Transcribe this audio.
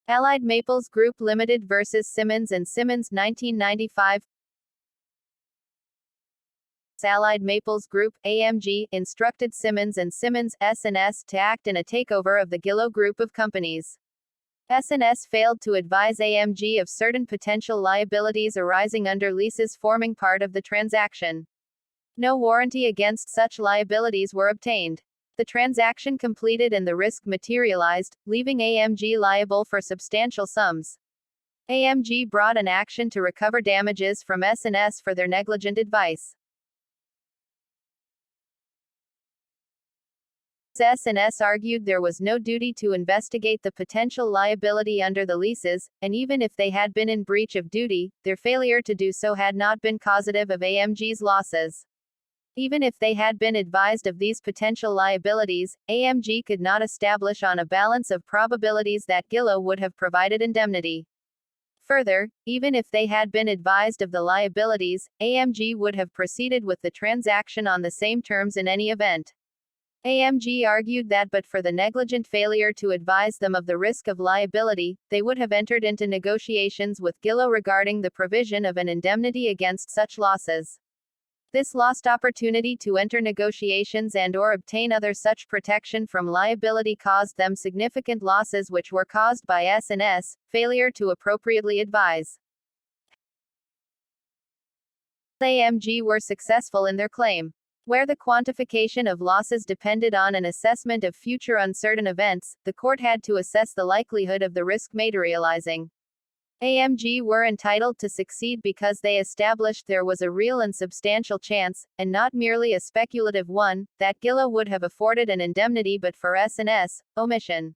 Allied Maples Group Limited vs. Simmons & Simmons 1995. Allied Maples Group, AMG, instructed Simmons & Simmons, S&S, to act in a takeover of the Gillow Group of companies. S&S failed to advise AMG of certain potential liabilities arising under leases forming part of the transaction. No warranty against such liabilities were obtained. The transaction completed and the risk materialized, leaving AMG liable for substantial sums. AMG brought an action to recover damages from S&S for their negligent advice. S&S argued there was no duty to investigate the potential liability under the leases, and even if they had been in breach of duty, their failure to do so had not been causative of AMG's losses. Even if they had been advised of these potential liabilities, AMG could not establish on a balance of probabilities that Gillow would have provided indemnity. Further, even if they had been advised of the liabilities, AMG would have proceeded with the transaction on the same terms in any event. AMG argued that but for the negligent failure to advise them of the risk of liability, they would have entered into negotiations with Gillow regarding the provision of an indemnity against such losses. This lost opportunity to enter negotiations and/or obtain other such protection from liability caused them significant losses which were caused by S&S failure to appropriately advise. AMG were successful in their claim. Where the quantification of losses depended on an assessment of future uncertain events, the court had to assess the likelihood of the risk materializing. AMG were entitled to succeed because they established there was a real and substantial chance, and not merely a speculative one, that Gillow would have afforded an indemnity but for S&S omission.